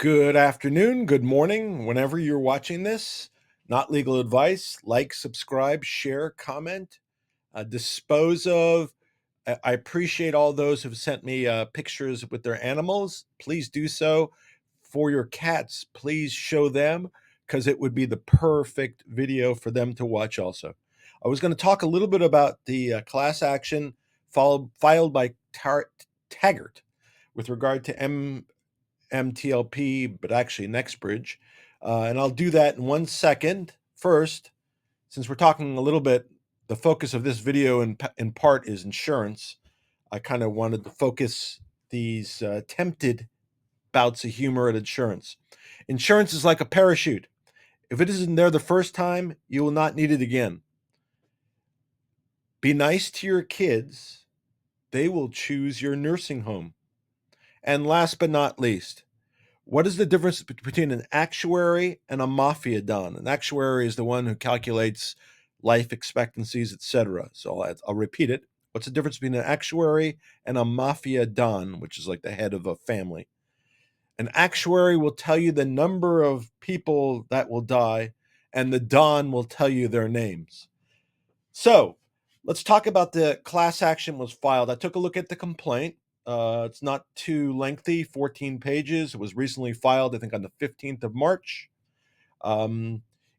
Good afternoon, good morning, whenever you're watching this. Not legal advice. Like, subscribe, share, comment, dispose of. I appreciate all those who've sent me pictures with their animals. Please do so. For your cats, please show them because it would be the perfect video for them to watch also. I was going to talk a little bit about the class action filed by Taggart with regard to MMTLP, but actually NextBridge. And I'll do that in 1 second. First, since we're talking a little bit, the focus of this video in part is insurance. I kind of wanted to focus these attempted bouts of humor at insurance. Insurance is like a parachute. If it isn't there the first time, you will not need it again. Be nice to your kids. They will choose your nursing home. And last but not least, what is the difference between an actuary and a mafia don? An actuary is the one who calculates life expectancies, etc. So I'll repeat it. What's the difference between an actuary and a mafia don, which is like the head of a family? An actuary will tell you the number of people that will die, and the don will tell you their names. So let's talk about the class action was filed. I took a look at the complaint. It's not too lengthy, 14 pages. It was recently filed, I think, on the 15th of March.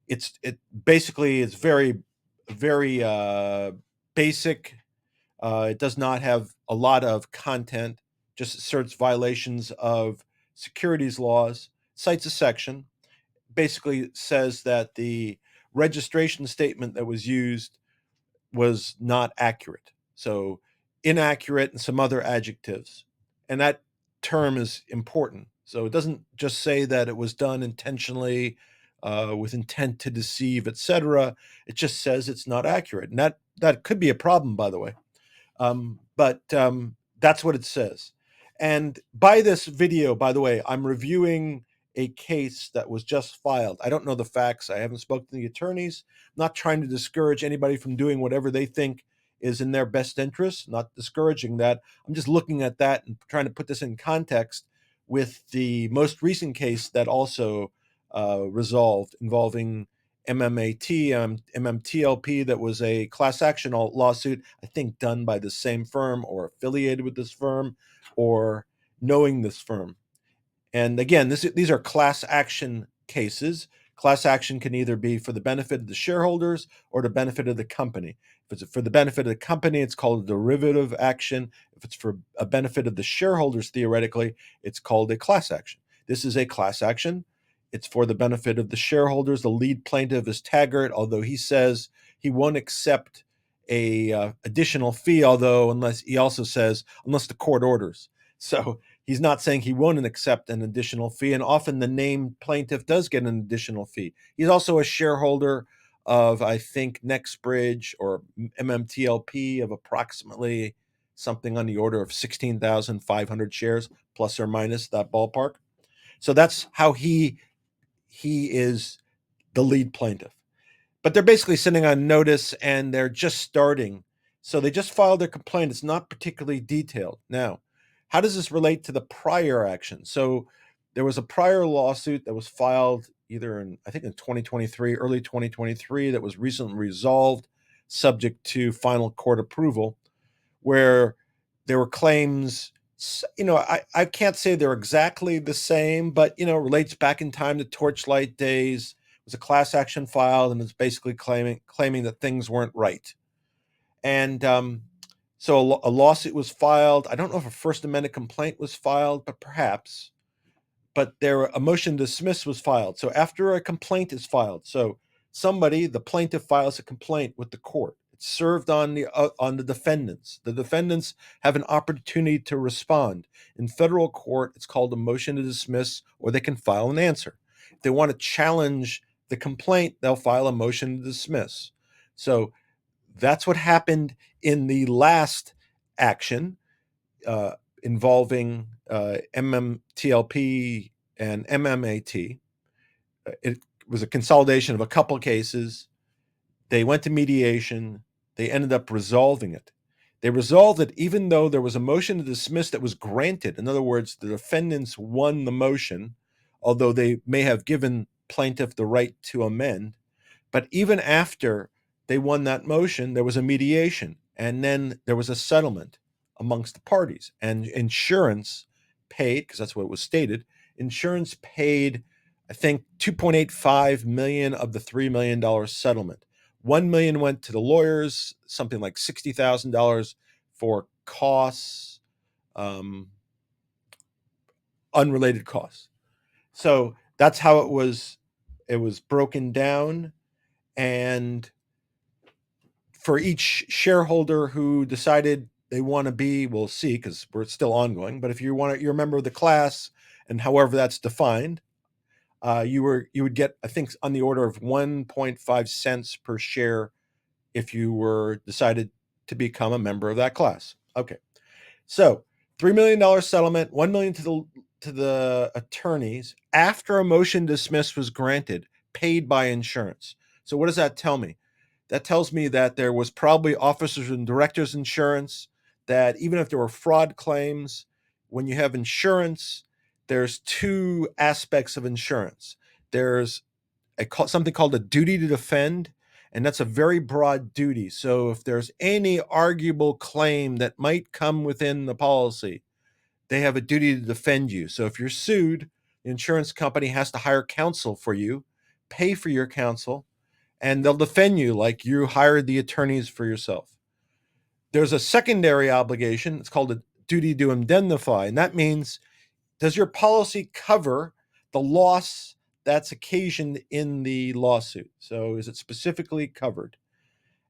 It basically is very, very basic. It does not have a lot of content, just asserts violations of securities laws, cites a section, basically says that the registration statement that was used was not accurate. So inaccurate and some other adjectives. And that term is important. So it doesn't just say that it was done intentionally, with intent to deceive, etc. It just says it's not accurate. And that could be a problem, by the way. But that's what it says. And by this video, by the way, I'm reviewing a case that was just filed. I don't know the facts. I haven't spoken to the attorneys. I'm not trying to discourage anybody from doing whatever they think is in their best interest, not discouraging that. I'm just looking at that and trying to put this in context with the most recent case that also resolved involving MMTLP, that was a class action lawsuit, I think done by the same firm or affiliated with this firm or knowing this firm. And again, these are class action cases. Class action can either be for the benefit of the shareholders or the benefit of the company. If it's for the benefit of the company, it's called a derivative action. If it's for a benefit of the shareholders, theoretically, it's called a class action. This is a class action. It's for the benefit of the shareholders. The lead plaintiff is Taggart, although he says he won't accept a additional fee, unless he also says unless the court orders. So he's not saying he won't accept an additional fee, and often the named plaintiff does get an additional fee. He's also a shareholder of, I think, NextBridge or MMTLP of approximately something on the order of 16,500 shares, plus or minus that ballpark. So that's how he is the lead plaintiff. But they're basically sitting on notice and they're just starting. So they just filed their complaint. It's not particularly detailed. Now, how does this relate to the prior action? So there was a prior lawsuit that was filed either in, I think in 2023, early 2023, that was recently resolved subject to final court approval, where there were claims, I can't say they're exactly the same, but, relates back in time to Torchlight days. It was a class action filed, and it's basically claiming that things weren't right. And so a lawsuit was filed. I don't know if a First Amendment complaint was filed, but perhaps. But a motion to dismiss was filed. So after a complaint is filed, so the plaintiff files a complaint with the court. It's served on the defendants. The defendants have an opportunity to respond. In federal court, it's called a motion to dismiss, or they can file an answer. If they want to challenge the complaint, they'll file a motion to dismiss. So that's what happened in the last action involving MMTLP and MMAT. It was a consolidation of a couple cases. They went to mediation. They ended up resolving it. They resolved it even though there was a motion to dismiss that was granted. In other words, the defendants won the motion, although they may have given plaintiff the right to amend. But even after they won that motion, there was a mediation, and then there was a settlement amongst the parties, and insurance paid, because that's what was stated, insurance paid, I think, 2.85 million of the $3 million settlement. 1 million went to the lawyers, something like $60,000 for costs, um, unrelated costs. So that's how it was. It was broken down, and for each shareholder who decided they want to be, we'll see because we're still ongoing. But if you want to, you're a member of the class, and however that's defined, you would get, I think, on the order of 1.5 cents per share if you were decided to become a member of that class. Okay, so $3 million settlement, 1 million to the attorneys after a motion to dismiss was granted, paid by insurance. So what does that tell me? That tells me that there was probably officers and directors insurance, that even if there were fraud claims, when you have insurance, there's two aspects of insurance. There's something called a duty to defend, and that's a very broad duty. So if there's any arguable claim that might come within the policy, they have a duty to defend you. So if you're sued, the insurance company has to hire counsel for you, pay for your counsel, and they'll defend you like you hired the attorneys for yourself. There's a secondary obligation. It's called a duty to indemnify. And that means, does your policy cover the loss that's occasioned in the lawsuit? So is it specifically covered?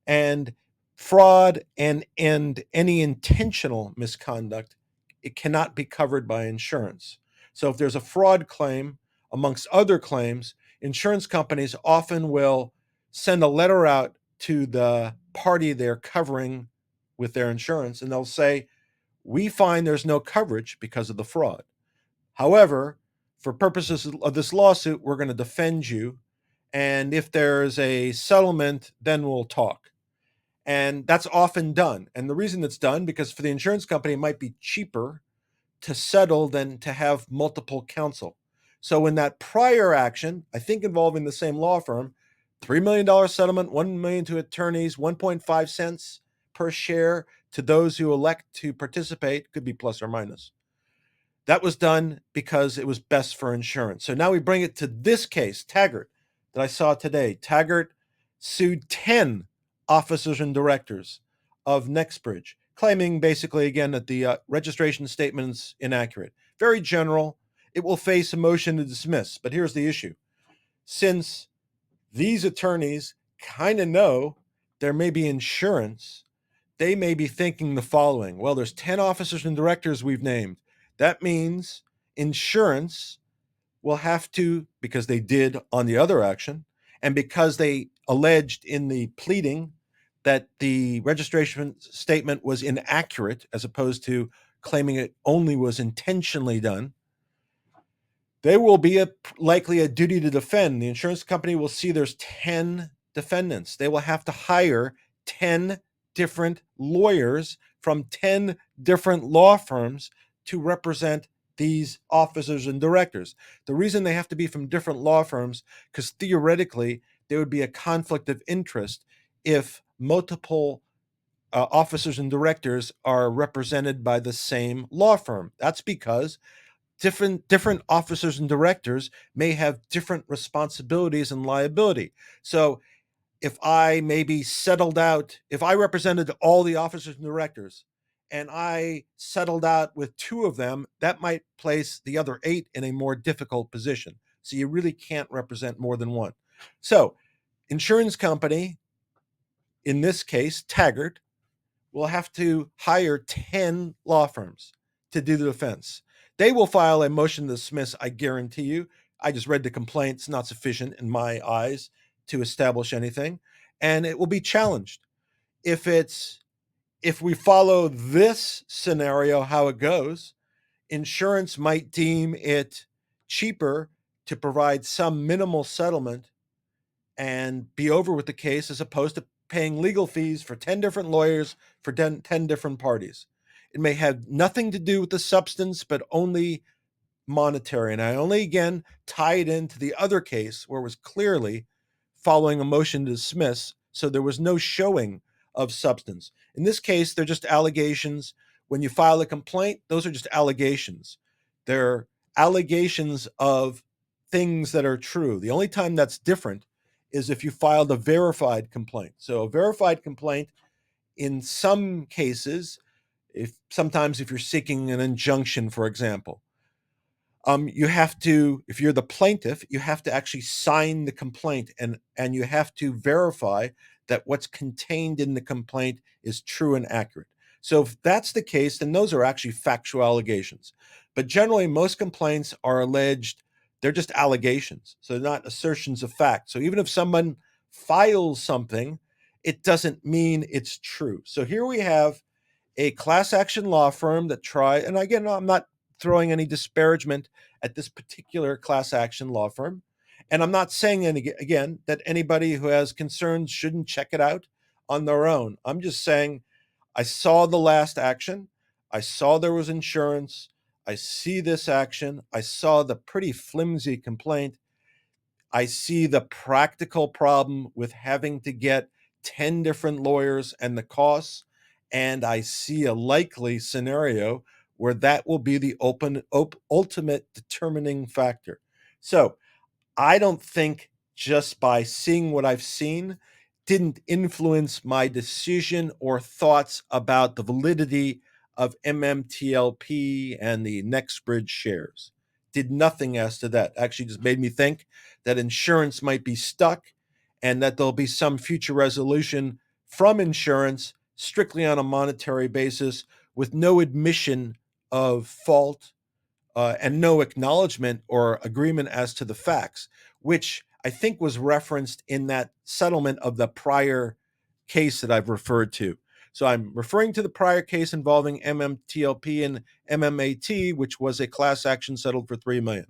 And fraud and any intentional misconduct, it cannot be covered by insurance. So if there's a fraud claim, amongst other claims, insurance companies often will send a letter out to the party they're covering with their insurance, and they'll say, we find there's no coverage because of the fraud. However, for purposes of this lawsuit, we're going to defend you. And if there's a settlement, then we'll talk. And that's often done. And the reason it's done, because for the insurance company, it might be cheaper to settle than to have multiple counsel. So in that prior action, I think involving the same law firm, $3 million settlement, 1 million to attorneys, 1.5 cents per share to those who elect to participate, could be plus or minus. That was done because it was best for insurance. So now we bring it to this case, Taggart, that I saw today. Taggart sued 10 officers and directors of Nexbridge, claiming basically, again, that the registration statement's inaccurate. Very general. It will face a motion to dismiss. But here's the issue. Since these attorneys kind of know there may be insurance, they may be thinking the following. Well, there's 10 officers and directors we've named. That means insurance will have to, because they did on the other action, and because they alleged in the pleading that the registration statement was inaccurate, as opposed to claiming it only was intentionally done, there will be likely a duty to defend. The insurance company will see there's 10 defendants. They will have to hire 10 different lawyers from 10 different law firms to represent these officers and directors. The reason they have to be from different law firms, because theoretically there would be a conflict of interest if multiple officers and directors are represented by the same law firm. That's because different officers and directors may have different responsibilities and liability. So if I maybe settled out, if I represented all the officers and directors and I settled out with two of them, that might place the other 8 in a more difficult position. So you really can't represent more than one. So insurance company, in this case, Taggart, will have to hire 10 law firms to do the defense. They will file a motion to dismiss, I guarantee you. I just read the complaint. It's not sufficient in my eyes to establish anything, and it will be challenged. If we follow this scenario, how it goes, insurance might deem it cheaper to provide some minimal settlement and be over with the case, as opposed to paying legal fees for 10 different lawyers for 10 different parties. It may have nothing to do with the substance, but only monetary. And I only again tie it into the other case where it was clearly following a motion to dismiss. So there was no showing of substance. In this case, they're just allegations. When you file a complaint, those are just allegations. They're allegations of things that are true. The only time that's different is if you filed a verified complaint. So a verified complaint, in some cases, if sometimes if you're seeking an injunction, for example, you have to, if you're the plaintiff, you have to actually sign the complaint, and you have to verify that what's contained in the complaint is true and accurate. So if that's the case, then those are actually factual allegations. But generally, most complaints are alleged, they're just allegations. So they're not assertions of fact. So even if someone files something, it doesn't mean it's true. So here we have a class action law firm that tried, and again, I'm not throwing any disparagement at this particular class action law firm. And I'm not saying, again, that anybody who has concerns shouldn't check it out on their own. I'm just saying I saw the last action. I saw there was insurance. I see this action. I saw the pretty flimsy complaint. I see the practical problem with having to get 10 different lawyers and the costs. And I see a likely scenario where that will be the ultimate determining factor. So I don't think just by seeing what I've seen didn't influence my decision or thoughts about the validity of MMTLP and the NextBridge shares. Did nothing as to that. Actually, just made me think that insurance might be stuck and that there'll be some future resolution from insurance strictly on a monetary basis with no admission of fault and no acknowledgement or agreement as to the facts, which I think was referenced in that settlement of the prior case that I've referred to. So I'm referring to the prior case involving MMTLP and MMAT, which was a class action settled for $3 million.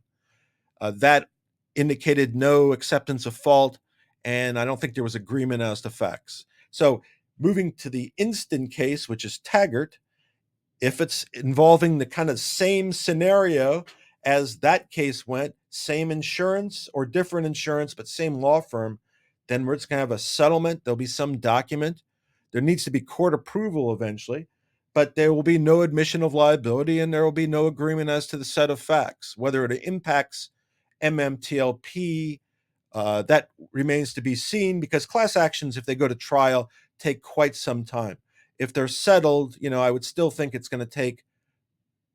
That indicated no acceptance of fault, and I don't think there was agreement as to facts. So moving to the instant case, which is Taggart, if it's involving the kind of same scenario as that case went, same insurance or different insurance, but same law firm, then we're just going to have a settlement. There'll be some document. There needs to be court approval eventually, but there will be no admission of liability and there will be no agreement as to the set of facts. Whether it impacts MMTLP, that remains to be seen because class actions, if they go to trial, take quite some time. If they're settled, I would still think it's going to take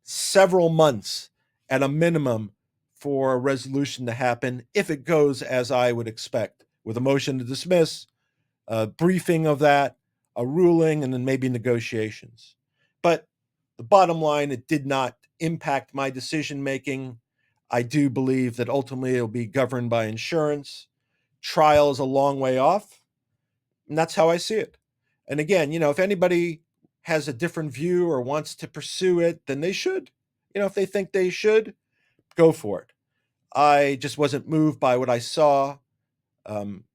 several months at a minimum for a resolution to happen if it goes as I would expect, with a motion to dismiss, a briefing of that, a ruling, and then maybe negotiations. But the bottom line, it did not impact my decision making. I do believe that ultimately it'll be governed by insurance. Trial is a long way off, and that's how I see it. And again, if anybody has a different view or wants to pursue it, then they should. If they think they should, go for it. I just wasn't moved by what I saw. Um,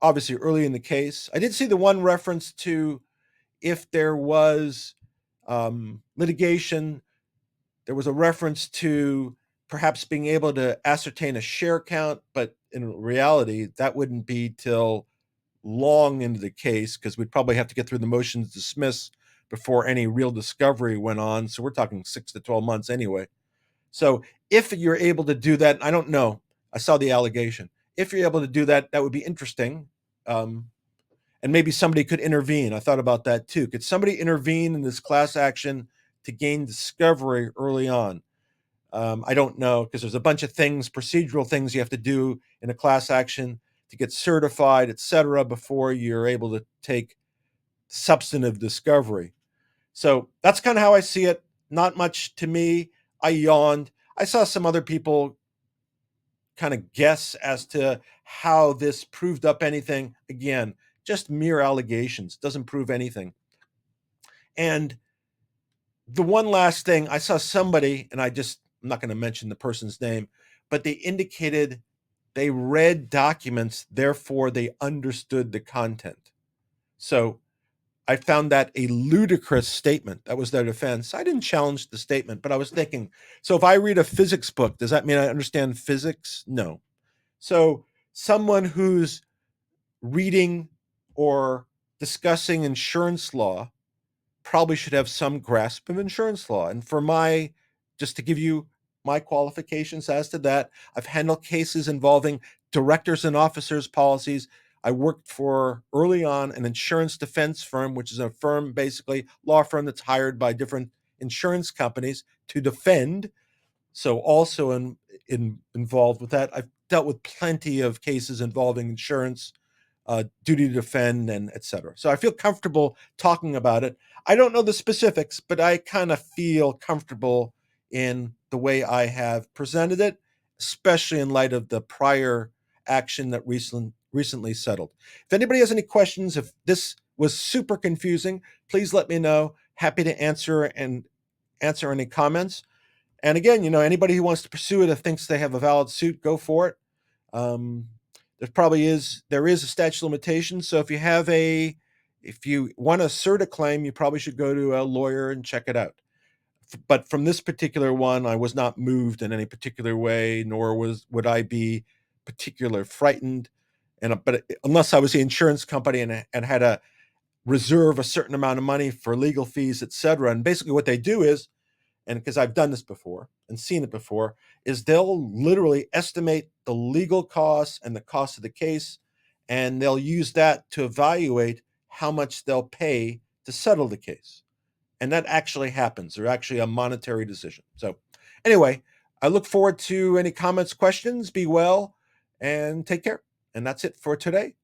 Obviously, early in the case, I did see the one reference to if there was litigation, there was a reference to perhaps being able to ascertain a share count, but in reality, that wouldn't be till long into the case because we'd probably have to get through the motion to dismiss before any real discovery went on. So we're talking 6 to 12 months anyway. So if you're able to do that, I don't know. I saw the allegation. If you're able to do that, that would be interesting. And maybe somebody could intervene. I thought about that too. Could somebody intervene in this class action to gain discovery early on? I don't know because there's a bunch of things, procedural things you have to do in a class action to get certified, et cetera, before you're able to take substantive discovery. So that's kind of how I see it. Not much to me. I yawned. I saw some other people kind of guess as to how this proved up anything. Again, just mere allegations, doesn't prove anything. And the one last thing, I saw somebody, and I'm not going to mention the person's name, but they indicated they read documents, therefore they understood the content. So I found that a ludicrous statement. That was their defense. I didn't challenge the statement, but I was thinking, so if I read a physics book, does that mean I understand physics? No. So someone who's reading or discussing insurance law probably should have some grasp of insurance law. And for my, just to give you my qualifications as to that, I've handled cases involving directors and officers policies. I worked for early on an insurance defense firm, which is a firm, basically law firm that's hired by different insurance companies to defend. So also involved with that. I've dealt with plenty of cases involving insurance, duty to defend, and et cetera. So I feel comfortable talking about it. I don't know the specifics, but I kind of feel comfortable in the way I have presented it, especially in light of the prior action that recently settled. If anybody has any questions, if this was super confusing, please let me know. Happy to answer any comments. And again, anybody who wants to pursue it, if thinks they have a valid suit, go for it. Um, there is a statute of limitations. So if you want to assert a claim, you probably should go to a lawyer and check it out. But from this particular one, I was not moved in any particular way, nor would I be particularly frightened. But unless I was the insurance company and had to reserve a certain amount of money for legal fees, et cetera. And basically what they do is, and because I've done this before and seen it before, is they'll literally estimate the legal costs and the cost of the case, and they'll use that to evaluate how much they'll pay to settle the case. And that actually happens. They're actually a monetary decision. So anyway, I look forward to any comments, questions. Be well and take care. And that's it for today.